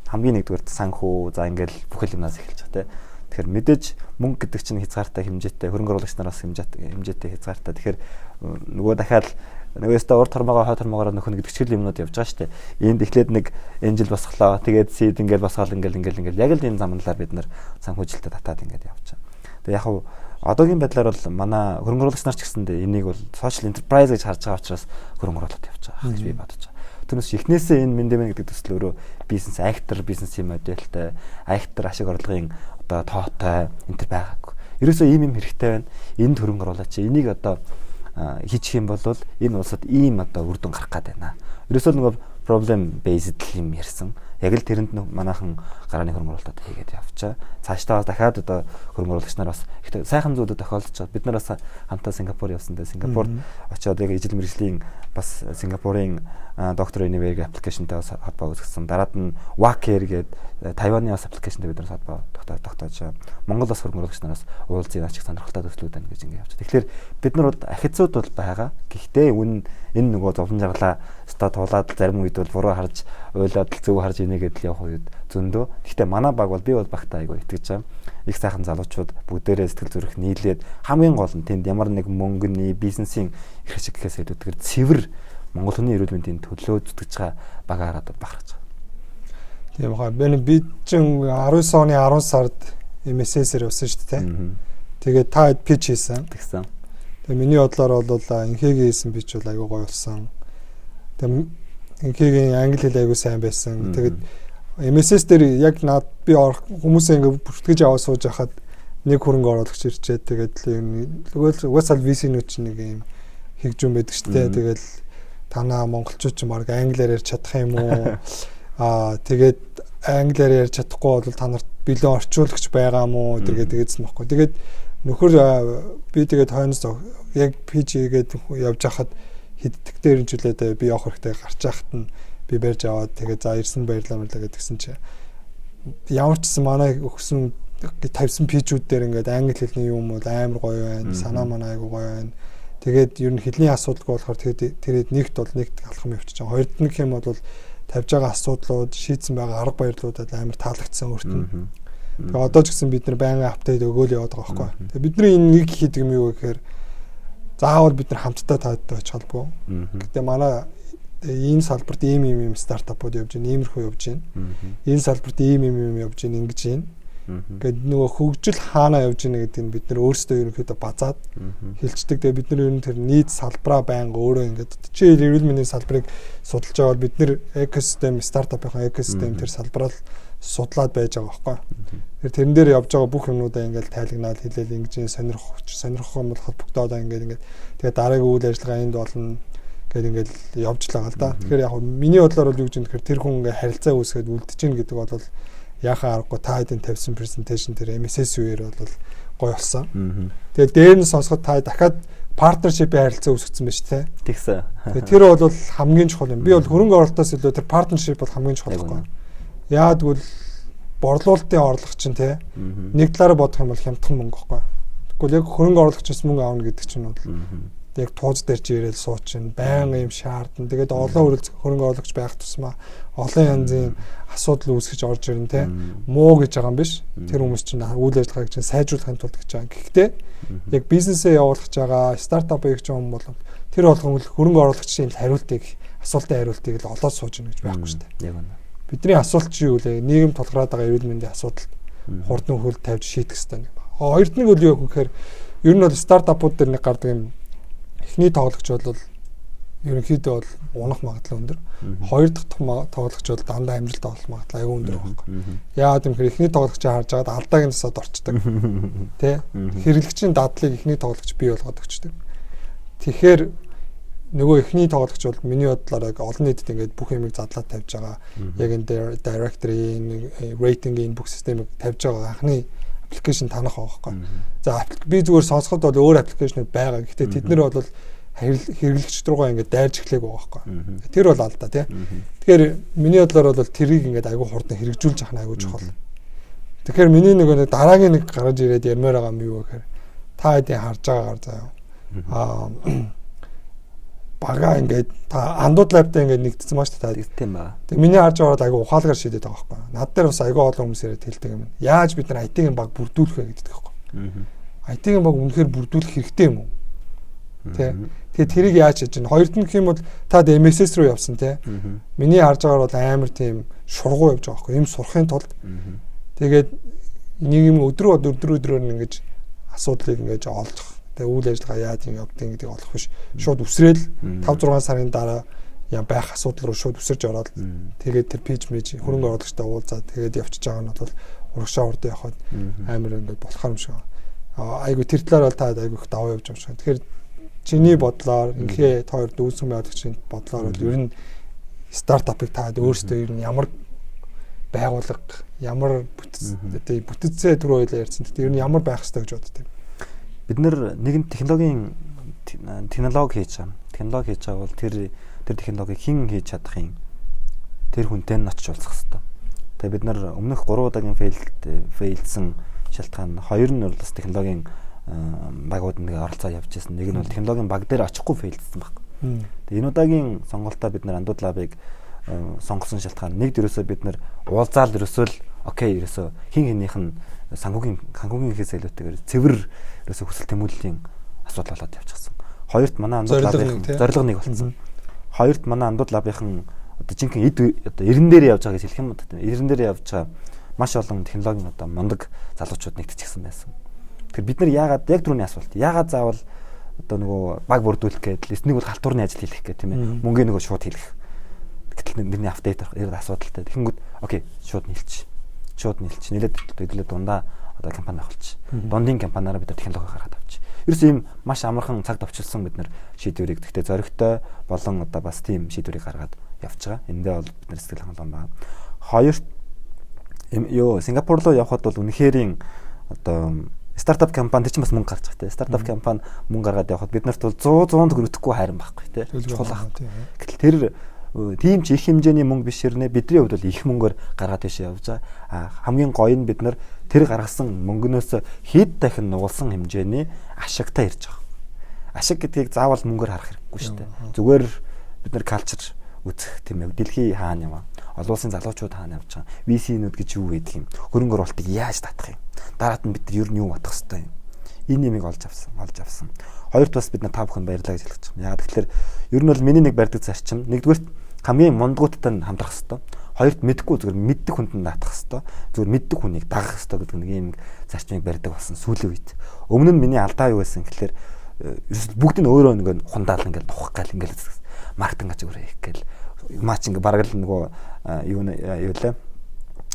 хамгийн нэгдүгээр санхүү за ингээд бүх юмнаас эхэлж байгаа те. Тэгэхээр мэдээж мөнгө гэдэг чинь хязгаартай хэмжээтэй хөрөнгө оруулагч нараас хэмжээтэй хязгаартай. Тэгэхээр нөгөө дахиад нөгөөсөө урд тормоогоо хойд тормоогоор нөхөн гэдэг чиглэл юмнууд явж байгаа шүү дээ. Энд эхлээд нэг энжил босголоо. Тэгээд сид ингээд босгоол ингээд яг л энэ замналаар бид нар санхүүжилтэ татаад ингээд явж байгаа. Тэгээд яг хуу одоогийн байдлаар бол манай хөрөнгө оруулагч нар ч гэсэндээ энийг бол social enterprise гэж харж байгаа учраас хөрөнгө оруулалт явж байгаа гэж би бодож байгаа. Түүнээс эхнээсээ энэ Mend.mn гэдэг төсөл өөрөө бизнес актер, бизнесийн модельтэй, актер ашиг орлогын одоо тоотой энэ төр байгаагүй. Ерөөсөө ийм юм хэрэгтэй байна. Энд хөрөнгө оруулаач. Энийг одоо хийчих юм бол энэ улсад ийм одоо үр дүн гарах гээд байна. Ерөөсөө нөгөө problem based юм ярьсан. Яг л тэрэнд манайхан гарааны хөрөнгө оруулалт хийгээд явчаа. Цаашдаа дахиад одоо хөрөнгө оруулагч нар бас их сайхан зүйлүүд тохиолдож байгаа. Бид нар бас хамтаа Сингапур явсандаа Сингапурт очиод яг ижил мэргэжлийн бас Сингапурын доктор инновационын аппликейшнтэй бас холбоо үүсгэсэн. Дараад нь Wacare гэдэг Тайваны бас аппликейшнтэй бид нар холбоо тогтоож Монгол бас хөрөнгө оруулагч нараас уулзын ачиг сонирхолтой төслүүд байна гэж ингэ явж. Тэгэхээр бид нар ахицууд бол байгаа. Гэхдээ энэ нөгөө зовлон жаргалаа ста туулаад зарим үед бол буруу харж ойлоод зөв харж инегээд л явах үед зөндөө. Гэхдээ манай баг бол би бол багтаа айгу итгэж байгаа. Их сайхан залуучууд бүгдээрээ сэтгэл зүрх нийлээд хамгийн гол нь тэнд ямар нэг мөнгөний бизнесийн их шиг гэхээс илүүтэйгээр цэвэр Монгол хүний эрүүл мэндийн төлөө зүтгэж байгаа багаараа бахарч байгаа.
Тийм баа. Би чинь 19 оны 10 сард MSS-ээр явсан шүү дээ. Тэгээд та pitch хийсэн.
Тэгсэн.
Тэгээд миний бодлоор бол инхээгийн хийсэн pitch бол айгу гоё болсон. Тэгээд инхээгийн англи хэл айгу сайн байсан. Тэгээд MSS дээр яг би хүмүүсээ ингээ бүртгэж аваад сууж байхад нэг хөрөнгө оруулагч ирчээд тэгээд угаасаа VC-нүүд чинь нэг юм хэгжүүн байдаг шүү дээ. Тэгээд танаа монголчууд ч марг англиар ярьж чадах юм уу? Тэгээд англиар ярьж чадахгүй бол та нарт билээ орчуулагч байгаа мó тэгээдсэн баггүй. Тэгээд нөхөр би тэгээд хойноос яг PG гээд явж хахад хэддэг дээр инжүүлээд би явах хэрэгтэй гарч яхад нь би барьж аваад тэгээд за ирсэн баярлалаа гэдгсэн чи ямар ч гэсэн манай өгсөн тавьсан PG-үүд дээр ингээд англи хэлний юм бол амар гоё байна. Санаа манаа айгу гоё байна. Тэгээд ер нь хэлний асуудалгүй болохоор тэгээд нэгт алхам явчихсан. Хоёрд нь юм бол тавьж байгаа асуудлууд, шийдсэн байгаа арга барилуудад амар таалагдсан өөрт нь. Тэгээд одоо ч гэсэн бид нар байнгын апдейт өгөөл яваад байгаа байхгүй. Тэгээд бидний энэ нэг хийдэг юм юу гэхээр заавал бид нар хамтдаа таадтай очих холбоо. Гэтэ манай энэ салбарт ийм стартапууд явж байна, иймэрхүү явж байна. Энэ салбарт ийм явж байна, ингэж байна. Гэт нөгөө хөгжил хаана явж байна гэдэг нь бид нар өөрсдөө ерөнхийдөө базаад хэлцдэг. Тэгээ бид нар ер нь тэр нийт салбараа байнга өөрөө ингээд чи эрүүл мэндийн салбарыг судалж байгаа бол бид нар экосистем стартапын экосистем тэр салбараа судлаад байж байгаа байхгүй. Тэрэн дээр явж байгаа бүх юмнуудаа ингээд тайлагнаал хэлээл ингэж сонирхох юм бол холбогдоод ингээд тэгээ дараагийн үйл ажиллагаа энд болно гэдэг ингээд явж л байгаа л да. Тэгэхээр яг миний бодлоор бол юу гэж юм тэгэхээр тэр хүн ингээд харилцаа үүсгээд үлдэж гин гэдэг бол яхаа аргагүй та хэдийн тавьсан презентацийн тэр MSS үеэр бол гоё болсон. Тэгээд дээр нь сонсоход та дахиад партнершипийн харилцаа үүсгэсэн байж тээ.
Тэгсэн.
Тэгээд тэр бол хамгийн чухал юм. Би бол хөрөнгө оруулалтаас илүү тэр партнершип бол хамгийн чухал байхгүй. Яагад бол борлуулалтын орлого чинь тээ. Нэг талаараа бодох юм бол хямдхан мөнгө байхгүй. Тэгвэл яг хөрөнгө оруулагчаас мөнгө аавна гэдэг чинь бол яг тууз дээр ч ирээл суучин байнга юм шаардна. Тэгээд олон хөрөнгө оруулагч байх тусмаа олон янзын асуудал үүсгэж орж ирнэ те. Муу гэж байгаа юм биш. Тэр хүмүүс чинь үйл ажиллагааг чинь сайжруулахын тулд гэж байгаа. Гэхдээ яг бизнесээ явуулах гэж байгаа стартап хийж байгаа юм бол тэр болгон хөрөнгө оруулагчийн хариултыг асуултын хариултыг л олоод сууж гэнэ гэж байхгүй шүү дээ. Яг үнэ. Бидний асуулт чи юу вэ? Нийгэм тулгараад байгаа эрүүл мэндийн асуудал хурдан хөл тавьж шийдэх хэрэгтэй юм. Хоёрд нь үл юу гэхээр ер нь бол стартапууд дээр нэг гардаг юм. Эхний тоглогч бол ерөнхийдөө бол унах магадлал өндөр. Хоёр дахь тоглогч бол дандаа амжилттай болох магадлал аюул өндөр байхгүй. Яагаад гэвэл эхний тоглогчийг харж байгаад алдааг нь засаад орчдөг. Тэ? Хэрэглэгчийн дадлыг эхний тоглогч бий болгоод өгчдөг. Тэгэхээр нөгөө эхний тоглогч бол миний бодлоор яг олон нийтэд ингээд бүх юмыг задлаад тавьж байгаа. Яг энэ directory, rating-ийн бүх системийг тавьж байгаа анхны аппликейшн танах байгаа байхгүй. За би зүгээр сонсоход бол өөр аппликейшнуд байгаа. Гэхдээ тэд нар бол хэрэглэгчд руугаа ингээд дайрж эхлэх байгаа байхгүй. Тэр бол алдаа тий. Тэгэхээр миний бодлоор бол тэрийг ингээд айгүй хурдан хэрэгжүүлж авах нь айгүй чухал. Тэгэхээр миний нэг дараагийн нэг гаргаж ирээд ярмаар байгаа юм юу гэхээр та хэдийн харж байгаагаар заяа. Бага ингээд та андууд лабтай ингээд нэгдсэн маш та тийм байна. Тэгээ миний харж байгаагаар айгүй ухаалгаар шийдээд байгаа байхгүй. Над дээр бас айгүй олон хүмүүс яриад хэлдэг юм. Яаж бид нар IT-ийн баг бүрдүүлэх вэ гэдэг байхгүй. IT-ийн баг үнэхээр бүрдүүлэх хэрэгтэй юм уу? Тэ. Тэгээ тэрийг яаж хийж чинь хоёрт нь гэх юм бол та MSS руу явсан тий. Миний харж байгаагаар бол амар тийм шургуу явж байгаа байхгүй. Им сурахын тулд тэгээд нэг юм өдрөөр ингэж асуудлыг ингэж олж тэгээ үйл ажиллагаа яаж юм явдгийг гэдэг олох биш. Шууд үсрээл 5-6 сарын дараа яа байх асуудал руу шууд үсэрж ороод тэгээд тэр пэйж мэж хөрөнгө оруулагчтай уулзаад тэгээд явчихж байгаа нь бол урагшаа урд явахад амар ингэ болохоор юм шиг. Айгу тэр талаар бол та айгу их даваа явж байгаа юм шиг. Тэгэхээр чиний бодлоор инхээ хоёр дүүсэн байгуулагчийн бодлоор бол ер нь стартапыг та өөрсдөө ер нь ямар байгууллага ямар бүтцээ түрүү ойлаа ярьсан. Тэгэхээр ер нь ямар байх ёстой гэж боддог.
Бид нэр нэгэн технологи хийж байгаа. Технологи хийж байгаа бол тэр технологиг хэн хийж чадах юм? Тэр хүнтэй нь очиж уулзах хэрэгтэй. Тэгээ бид нар өмнөх 3 удаагийн фейлдсэн шалтгаан хоёр нь бол технологийн багууд нэг оролцоо явж байсан. Нэг нь бол технологийн баг дээр очихгүй фейлдсэн баг. Тэгээ энэ удаагийн сонголтоо бид нар андууд лабыг сонгосон шалтгаан нэг дөрөөсөө бид нар уулзаал дөрөөсөө л окей ерөөсөө хин хинийх нь санхүүгийн ихээс илүүтэйгээр цэвэр ерөөсөө хүсэл тэмүүллийн асуудал болоод явчихсан. Хоёрт манай андууд лабын зорилго нэг болсон. Хоёрт манай андууд лабынхан одоо жинхэнэ одоо эрен дээр явж байгаа гэж хэлэх юм одоо эрен дээр явж байгаа маш олон технологийн одоо мундаг залуучууд нэгтчихсэн байсан. Тэгэхээр бид нар яагаад яг түрүүний асуулт яагаад заавал одоо нөгөө баг бүрдүүлэх гээд эснийг бол халтуурны ажил хийх гээд тийм ээ мөнгө нөгөө шууд хийх. Гэтэл нэрний апдейт ирээд асуудалтай. Тэгэнгүүт окей шууд нийлч. Нийлээд дундаа одоо компани авалч. Дундын компаниараа бид нар технологи гаргаад авч. Ерөөс ийм маш амархан цагт авчилсан бид нар шийдвэрийг гэхдээ зоригтой болон одоо бас тийм шийдвэрийг гаргаад явж байгаа. Эндээ бол бид нар сэтгэл хангалуун байна. Хоёрт Сингапур руу явхад бол үнэхэрийн одоо стартап компани чинь бас мөнгө гарч байгаа те. Стартап компани мөнгө гаргаад явхад бид нарт бол 100 төгрөгөхгүй хайран байхгүй те. Чухал ах. Гэтэл тэр тийм ч их хэмжээний мөнгө биш хэрнээ бидний хувьд бол их мөнгөөр гаргаад тийш явж байгаа. Хамгийн гоё нь бид нар тэр гаргасан мөнгнөөс хэд дахин нугалсан хэмжээний ашигтай ирж байгаа. Ашиг гэдгийг заавал мөнгөөр харах хэрэггүй шүү дээ. Зүгээр бид нар калчер үзэх тийм ээ. Дэлхий хаана яваа? Олон улсын залуучууд хаана явж байгаа? VC-нүүд гэж юу гэдэг юм? Хөрөнгө оруулалтыг яаж татах юм? Дараад нь бид нар ер нь юу бодох хэвтэй юм? Энэ нэмийг олж авсан. Хоёрт бас бид нар та бүхэнд баярлалаа гэж хэлэх гэж байна. Яагаад тэгэхээр ер нь бол миний нэг барьдаг зарчим нэгдүгээрт хамгийн мундгуудтай нь хамтрах хэвээр. Хоёрт мэдхгүй зүгээр мэддэг хүнд нь даатах хэвээр. Зүгээр мэддэг хүнийг дагах хэвээр гэдэг нэг юм зарчмыг барьдаг болсон сүүлийн үед. Өмнө нь миний алдаа юу байсан гэхээр бүгд нь өөрөө нэг хундаал ингээл тухах гал ингээл маркетинг ажиг өрөө хийх гээл маач ингээ бараг л нөгөө юу лээ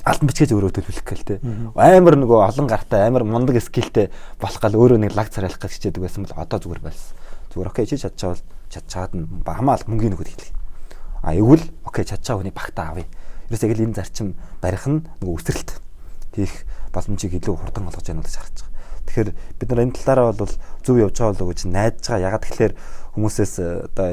алтан бичгээж өөрөө төлөвлөх гээл те амар нөгөө олон гартай амар мундаг скиллтэй болох гал өөрөө нэг лаг царайлах гэж хичээдэг байсан бол одоо зүгээр байсан. Зүгээр окей чи чадчаад нь хамаал мөнгөний нөхөд хэлэх. Эвгүй окей чадчаа хүний багтаа авъя. Ерөөсөө яг л энэ зарчим барих нь нөгөө өсрэлт хийх боломжийг илүү хурдан болгож яана гэж харж байгаа. Тэгэхээр бид нар энэ талаараа бол зөв явж байгаа болов уу гэж найдаж байгаа. Ягаад тэгэхээр хүмүүсээс одоо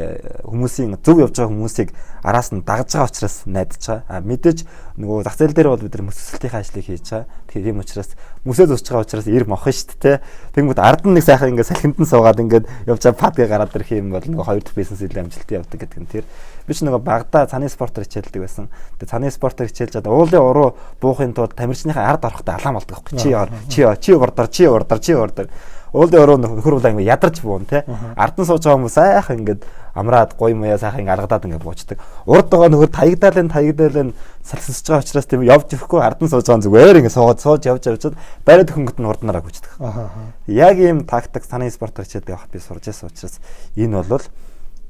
хүмүүсийн зөв явж байгаа хүмүүсийг араас нь дагаж байгаа учраас найдаж байгаа. Мэдээж нөгөө зах зээл дээр бол бид нар мөсөлтийн ажлыг хийж байгаа. Тэгэхээр тийм учраас мөсөө зусж байгаа учраас ир мохно шүү дээ. Тэнгүүд ард нь нэг сайхан ингээд салхинд нь суугаад ингээд явж байгаа падгээ гараад ирэх юм бол нөгөө хоёр дахь бизнес илүү амжилттай явдаг гэдэг нь тэр. Би ч нөгөө багада цааны спортоор хичээлдэг байсан. Тэгээ цааны спортоор хичээлж чад уулын уруу буухын тулд тамирчныхаа ард орохдоо алаан болдог байхгүй. Чи урдар. Уулын уруу нөхөр улаан ингээд ядарч буун те. Ард нь сууж байгаа хүмүүс сайхан ингээд амраад гой маяа сайхан алгадаад ингээд буучдаг. Урд байгаа нөхөр таягдаалын салхисж байгаа учраас тийм явж ирэхгүй ард нь сууж байгаа зүгээр ингээд сууж явж бариад хөнгөт нь урднараа гүйдэг. Яг ийм тактик цааны спортоор хичээлдэг авах би сурж байсан учраас энэ бол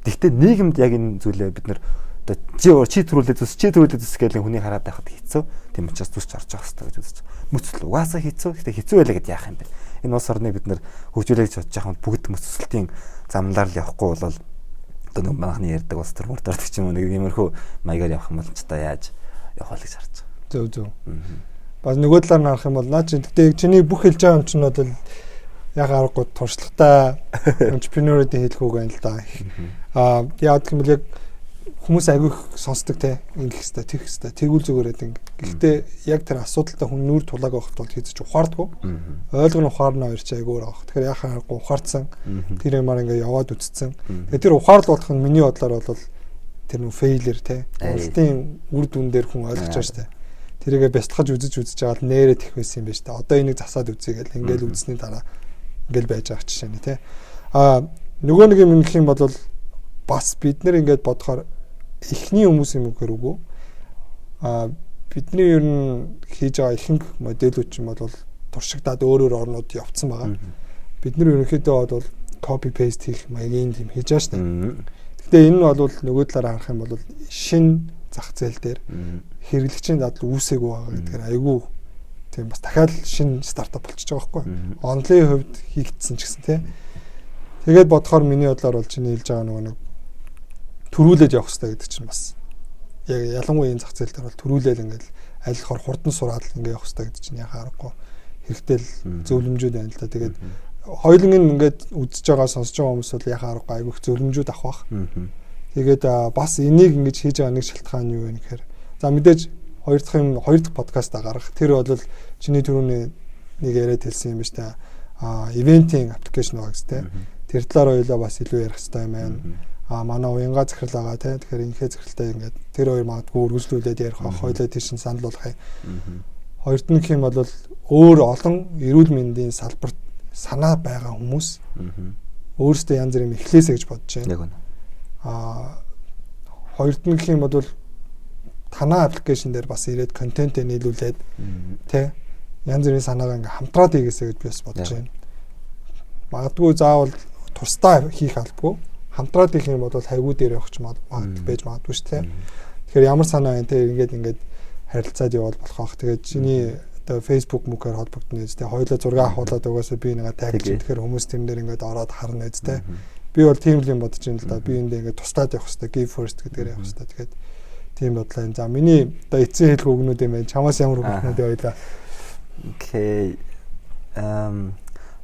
тэгтээ нийгэмд яг энэ зүйлээ бид нар одоо чи төрүүлээд зүс гэдэг хүний хараад байхад хэцүү. Тийм учраас зүсч орж байгаа хэрэгтэй гэж үзэж. Мөцөл угаасаа хэцүү. Гэхдээ хэцүү байлаа гэд яах юм бэ? Энэ улс орныг бид нар хөгжүүлэх гэж бодож байгаа бүгд мөцөлтийн замнаар л явахгүй бол одоо нэг манахны ярьдаг улс төр мөрдөрт ч юм уу нэг иймэрхүү маягаар явах юм бол ч та яаж явах вэ гэж харж байгаа. Зөв.
Бас нөгөө талаар нь харах юм бол наа чи тэгтээ чиний бүх хэлж байгаа юм чинь бол яг аргагүй туршлагатай entrepreneur-ийн хэлэх үг байна л да. Яа гэх юм бол яг хүмүүс агүй сонсдог те ингэх хэвээр тэрх хэвээр тэгвэл зүгээрээд ингэ. Гэхдээ яг тэр асуудалтай хүн нүүр тулааг авахд бол хийж ухаардгүй. Ойлгоно ухаарна хоёр ч айгуур авах. Тэгэхээр яхаа аргагүй ухаарсан. Тэр юмар ингэ яваад үтцсэн. Тэгэхээр тэр ухаарлал болох нь миний бодлоор бол тэр нүү failure те. Улсын үр дүн дээр хүн ойлгож байгаа шүү дээ. Тэрийгээ бяцлахаж үзэж байгаа л нээрээ тэх байсан юм байна шүү дээ. Одоо энийг засаад үзье гэл ингээл үзсний дараа ингээл байж байгаа ч шээ те. Нөгөө нэг юм гэх юм бол бас бид нэр ингээд бодохоор эхний хүмүүс юм гэхээр үгүй. Бидний ер нь хийж байгаа ихэнх модельүүд ч юм бол туршигдаад өөр орнууд явцсан байгаа. Бид нар ерөнхийдөө бол copy paste хийх маягийн юм хийж байгаа шүү дээ. Гэхдээ энэ нь бол нөгөө талаараа харах юм бол шинэ зах зээл дээр хэрэглэгчийн дадал үүсээгүй байгаа гэдгээр айгүй тийм бас дахиад шинэ стартап болчихж байгаа байхгүй. Онлайн хувьд хийгдсэн ч гэсэн тийм. Тэгээд бодохоор миний бодлоор бол чиний хэлж байгаа нэг төрүүлээд явах хэрэгтэй гэдэг чинь бас яг ялангуяа энэ зах зээл дээр бол төрүүлээл ингээл аль хор хурдан сураад ингээ явах хэрэгтэй гэдэг чинь яхаа аргагүй хэрэгтэй л зөвлөмжүүд байна л да. Тэгээд хоёулын ингээд үзэж байгаа сонсож байгаа хүмүүс бол яхаа аргагүй айгүйх зөвлөмжүүд авах бах. Тэгээд бас энийг ингэж хийж байгаа нэг шалтгаан юу вэ гэхээр за мэдээж хоёр дахь подкаст гаргах тэр бол чиний түрүүний нэг яриад хэлсэн юм ба штэ ивентинг аппликейшн байгаа гэжтэй. Тэр талаар хоёулаа бас илүү ярих хэрэгтэй юм байна. Манай уянга захирал байгаа тий. Тэгэхээр инхээ захиралтай ингээд тэр хоёр магадгүй үргэлжлүүлээд ярих ах хоёулаа тийш санал болгох юм. Хоёрт нь гэх юм бол өөр олон эрүүл мэндийн салбарт санаа байгаа хүмүүс өөрсдөө янз бүрийн эхлээсэ гэж бодож байна. Хоёрт нь гэх юм бол танаа аппликейшн дээр бас ирээд контентээ нийлүүлээд тий янз бүрийн санаагаа ингээм хамтраад хийгээсэ гэж би бас бодож байна. Магадгүй заавал тусдаа хийх албагүй хамтраад их юм бол хайгуу дээр явах ч байж магадгүй шүү дээ. Тэгэхээр ямар санаа байна те ингээд харилцаад явбал болох ах. Тэгээд чиний одоо Facebook мөгээр холбогдно үстэй. Хоёулаа зураг авахулаад угаасаа би нэгэ тагж тэгэхээр хүмүүс тэр дээр ингээд ороод харна үстэй. Би бол тийм л юм бодож байна л да. Би эндээ ингээд туслаад явах хэрэгтэй. Give first гэдгээр явах хэрэгтэй. Тэгээд тийм бодлоо. За миний одоо эцсийн хэлэх үгнүүд юм байна. Чамаас ямар үгнүүд байлаа.
Окей.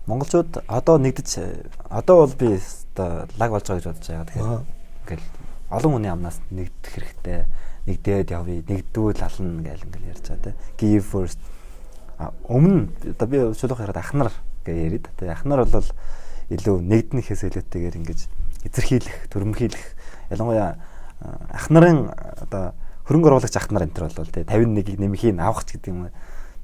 Монголчууд одоо нэгдэж одоо бол би одоо лаг болж байгаа гэж бодож байгаа. Тэгэхээр ингээл олон хүний амнаас нэгдэх хэрэгтэй. Нэгдээд явъя, нэгдвэл ална гэл ингээл ярьж байгаа те. Give first. Өмнө одоо би шулуух яриад ахнар гэж яриад. Тэгээ ахнар бол илүү нэгднэхээс илүүтэйгээр ингэж эзэрхийлэх, төрөмхийлэх. Ялангуяа ахнарын одоо хөрөнгө оруулагч ахнар энэ төр бол те 51-ийг нэмэхийг авах ч гэдэг юм.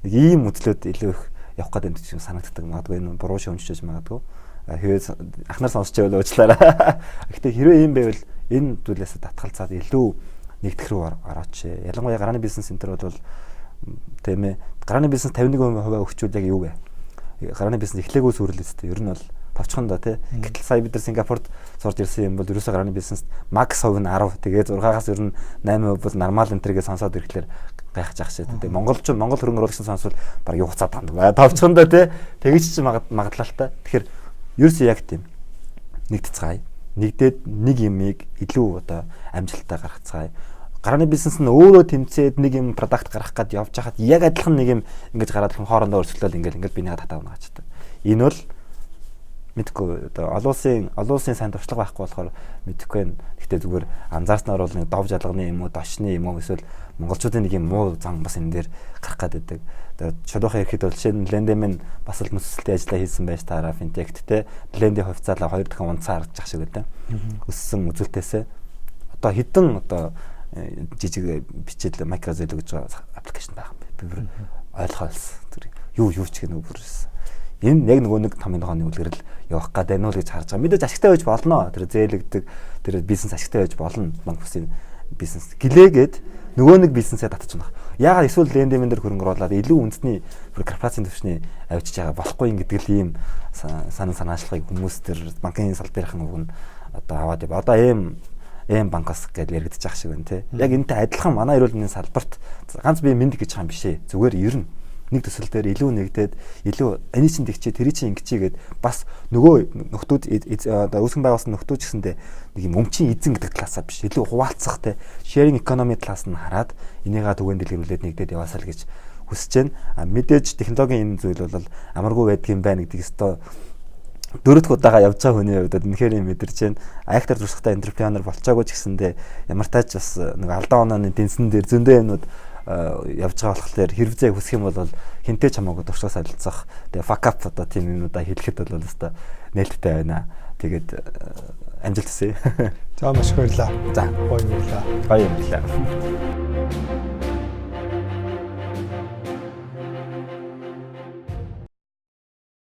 Нэг ийм үзлүүд илүү их явах гэдэг юм санагддаг. Магадгүй энэ буруу шимжиж магадгүй. Хэвээ ахнаар сонсч байвал уучлаарай. Гэхдээ хэрвээ ийм байвал энэ зүйлээс татгалзаад илүү нэгдэх рүү орооч. Ялангуяа гарааны бизнес центр бол тийм ээ. Гарааны бизнес 51% өгчүүл яг юу вэ? Гарааны бизнес эхлээгөө сүрэл өстэй. Ер нь бол товчхондоо тий. Гэтэл сая бид нар Сингапурт сурч ирсэн юм бол ерөөсөө гарааны бизнес макс хувь нь 10. Тэгээ 6-аас ер нь 8% бол нормал энтергээ сонсоод ирэхлээр гайхаж ах шээ. Тэгээ монгол хөрөнгө оруулагч сонсвол баг юу хуцаад танд. Товчхондоо тий. Тэгэж чи магадлалтай. Тэгэхээр ерөөсөө яг тийм нэгдэцгаая. Нэгдээд нэг юмыг илүү одоо амжилттай гаргацгаая. Гарааны бизнес нь өөрөө тэмцээд нэг юм продакт гаргах гээд явж хахад яг адилхан нэг юм ингэж гараад ирэх хоорондоо өрсөлдөөл ингээл би нэг татаа унаачдаг. Энэ бол мэдгүй одоо олон улсын сайн туршлага байхгүй болохоор мэдхгүй байна. Гэхдээ зүгээр анзаарснаар бол нэг дов жалганы юм уу, дошны юм уу эсвэл монголчуудын нэг юм муу зан бас энэ дээр гарах гээд байдаг. Тэгээд шулуухын ирэхэд бол жишээ нь Mend.mn бас л мөсөлтийн ажиллаа хийсэн байж таараа финтект те Blend-ийн хувьцаалаа 2 дахин унцаар харж ах шиг байлаа. Өссөн үзүүлэлтээсээ одоо хідэн одоо жижиг бичээл microZelo гэж аппликейшн байх юм бэ. Би ойлгохгүй байна. Юу ч гэх нүг бүрсэн. Энэ яг нөгөө нэг томын тооны үлгэрэл явах гэдэг нь л гэж харж байгаа. Мэдээж ашигтай байж болно. Тэр зээлэгдэг тэр бизнес ашигтай байж болно. Банк бүсийн бизнес гэлээгээд нөгөө нэг бизнесээ татчих байна. Яагаад эсвэл Mend.mn дээр хөрөнгө оруулаад илүү үндэсний корпорацийн төвчний авчиж байгаа болохгүй гэдэг л ийм санаачлагыг хүмүүс тэр банкны салбарынхан үг нь одоо аваад яв. Одоо эм банкас гэж яригдчих ах шиг байна те. Яг энэтэй адилхан манай эрүүл мэндийн салбарт ганц би мэд гэж байгаа юм биш ээ. Зүгээр ер нь нэг төсөл дээр илүү нэгдээд илүү энэ чинь тэгчээ тэр чинь ингэчээгээд бас нөгөө нөхдүүд одоо үүсгэн байгуулсан нөхдүүд ч гэсэндээ нэг юм өмчийн эзэн гэдэг талаасаа биш илүү хуваалцах те sharing economy талаас нь хараад энийгээ түгээн дэлгэрүүлээд нэгдээд яваасаа л гэж хүсэж байна. Мэдээж технологийн энэ зүйл бол амаргүй байдаг юм байна гэдгийг өстой дөрөвдүгээр удаага явж байгаа хүний хувьд үнэхээр юм мэдэрч байна. Актер туршлагатай энтерпренер болцоогүй ч гэсэндээ ямар тач бас нэг алдаа онооны дэнсэн дээр зөндөө юмнууд явж байгаа болохоор хэрвээ хүсэх юм бол хинтээ ч хамаагүй туршлагаас солилцох. Тэгээ fuck up одоо тийм юмудаа хэлэхэд бол өстой нээлттэй байна. Тэгээд амжилт хүсье.
За маш их баярлалаа.
За
гоё юм байлаа.
Баярлалаа.